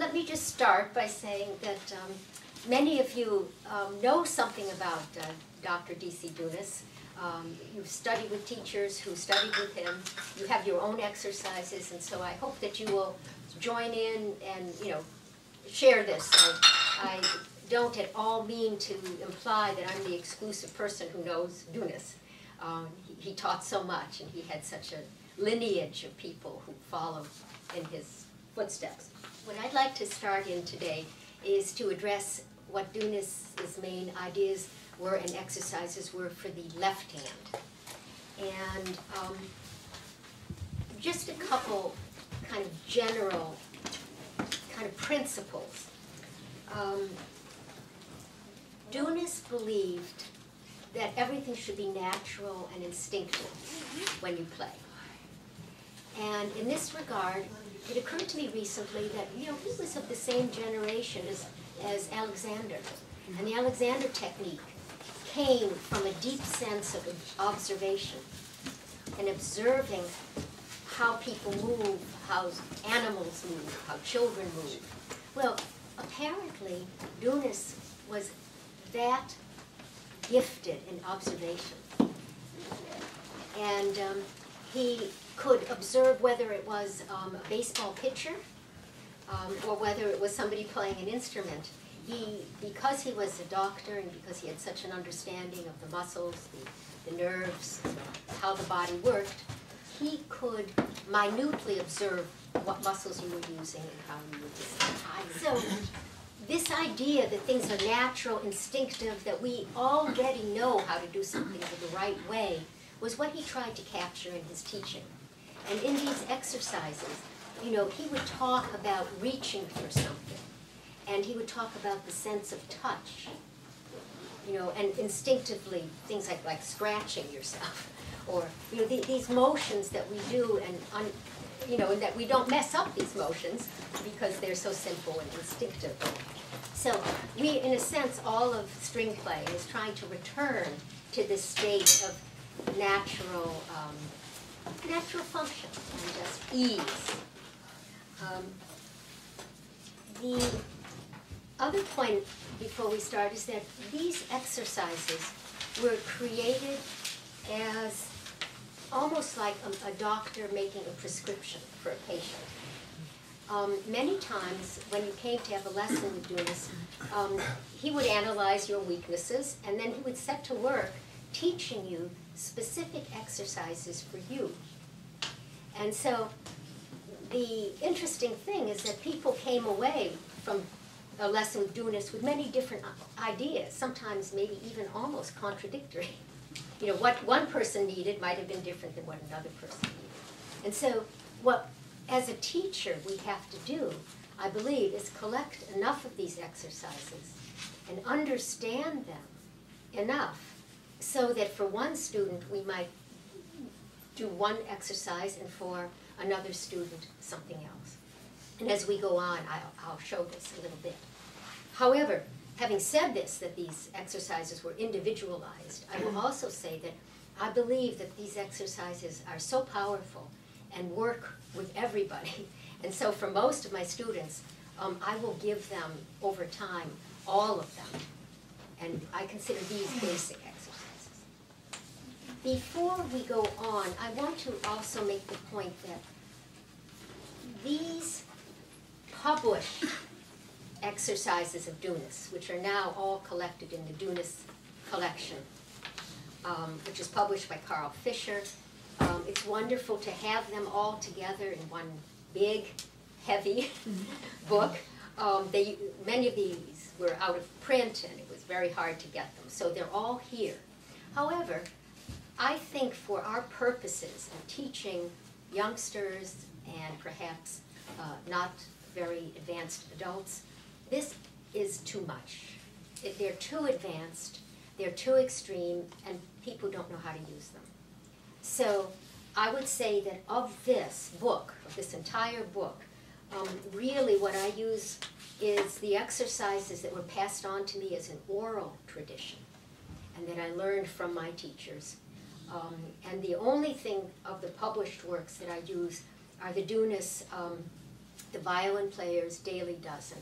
let me just start by saying that many of you know something about Dr. D.C. Dounis. You've studied with teachers who studied with him. You have your own exercises, and so I hope that you will join in and, share this. I don't at all mean to imply that I'm the exclusive person who knows Dounis. He taught so much, and he had such a lineage of people who followed in his footsteps. What I'd like to start in today is to address what Dounis's main ideas were and exercises were for the left hand. And just a couple kind of general kind of principles. Dounis believed that everything should be natural and instinctive when you play. And in this regard, it occurred to me recently that, he was of the same generation as Alexander. And the Alexander technique came from a deep sense of observation and observing how people move, how animals move, how children move. Well, apparently, Dounis was that gifted in observation. And he could observe whether it was a baseball pitcher or whether it was somebody playing an instrument. Because he was a doctor and because he had such an understanding of the muscles, the nerves, how the body worked, he could minutely observe what muscles you were using and how you were using. So this idea that things are natural, instinctive, that we already know how to do something the right way, was what he tried to capture in his teaching. And in these exercises, he would talk about reaching for something. And he would talk about the sense of touch, and instinctively things like scratching yourself, or these motions that we do, and and that we don't mess up these motions because they're so simple and instinctive. So we, in a sense, all of string play is trying to return to this state of natural function and just ease. The other point before we start is that these exercises were created as almost like a doctor making a prescription for a patient. Many times when you came to have a lesson with Dounis, he would analyze your weaknesses, and then he would set to work teaching you specific exercises for you. And so the interesting thing is that people came away from a lesson with Dounis with many different ideas, sometimes maybe even almost contradictory. What one person needed might have been different than what another person needed. And so what, as a teacher, we have to do, I believe, is collect enough of these exercises and understand them enough so that for one student we might do one exercise and for another student something else. And as we go on, I'll show this a little bit. However, having said this, that these exercises were individualized, I will also say that I believe that these exercises are so powerful and work with everybody. And so for most of my students, I will give them, over time, all of them. And I consider these basic exercises. Before we go on, I want to also make the point that these published exercises of Dounis, which are now all collected in the Dounis collection, which is published by Carl Fisher. It's wonderful to have them all together in one big, heavy book. Many of these were out of print, and it was very hard to get them, so they're all here. However, I think for our purposes of teaching youngsters and perhaps not very advanced adults, this is too much. They're too advanced, they're too extreme, and people don't know how to use them. So I would say that of this book, of this entire book, really what I use is the exercises that were passed on to me as an oral tradition and that I learned from my teachers. And the only thing of the published works that I use are the Dounis the violin player's daily dozen.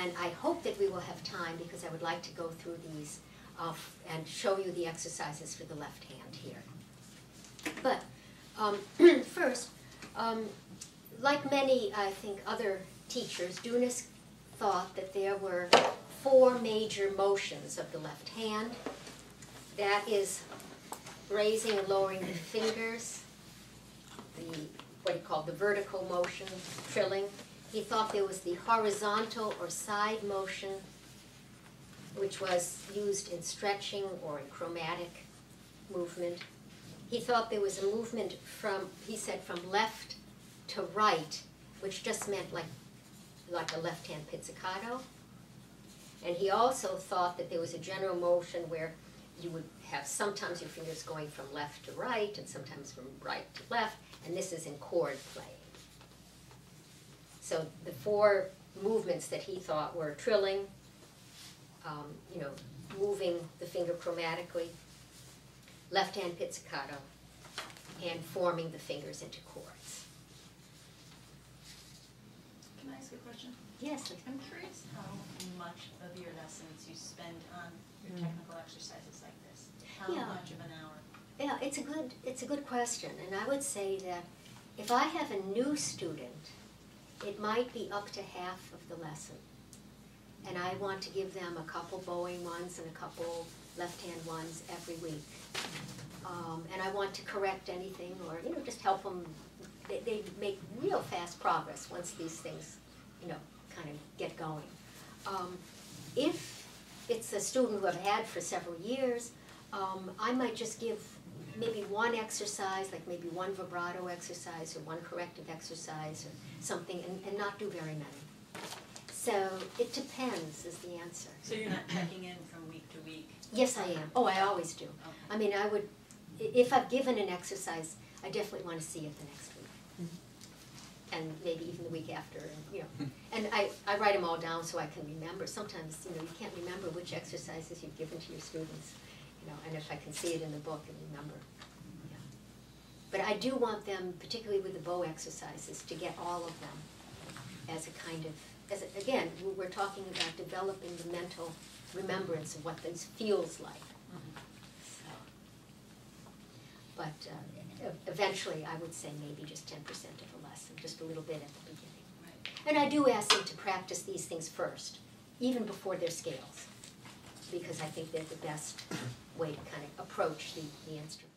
And I hope that we will have time, because I would like to go through these and show you the exercises for the left hand here. But first, like many, I think, other teachers, Dounis thought that there were 4 major motions of the left hand. That is raising and lowering the fingers, what he called the vertical motion, trilling. He thought there was the horizontal or side motion, which was used in stretching or in chromatic movement. He thought there was a movement from, he said, from left to right, which just meant like a left-hand pizzicato. And he also thought that there was a general motion where you would have sometimes your fingers going from left to right and sometimes from right to left, and this is in chord playing. So the 4 movements that he thought were trilling, moving the finger chromatically, left-hand pizzicato, and forming the fingers into chords. Can I ask a question? Yes. I'm curious how much of your lessons you spend on your technical exercises like this. How much of an hour? Yeah, it's a good question, and I would say that if I have a new student, it might be up to half of the lesson. And I want to give them a couple bowing ones and a couple left-hand ones every week. And I want to correct anything or, just help them. They make real fast progress once these things, kind of get going. If it's a student who I've had for several years, I might just give maybe one exercise, like maybe one vibrato exercise or one corrective exercise or something, and not do very many. So it depends is the answer. So you're not checking in from week to week? Yes, I am. Oh, I always do. Okay. I mean, I would, if I've given an exercise, I definitely want to see it the next week. And maybe even the week after, And I write them all down so I can remember. Sometimes, you can't remember which exercises you've given to your students, and if I can see it in the book and remember. Yeah. But I do want them, particularly with the bow exercises, to get all of them as a kind of, again, we're talking about developing the mental remembrance of what this feels like. So, but eventually, I would say maybe just 10% of a lesson, just a little bit at the beginning. Right. And I do ask them to practice these things first, even before their scales, because I think they're the best way to kind of approach the instrument.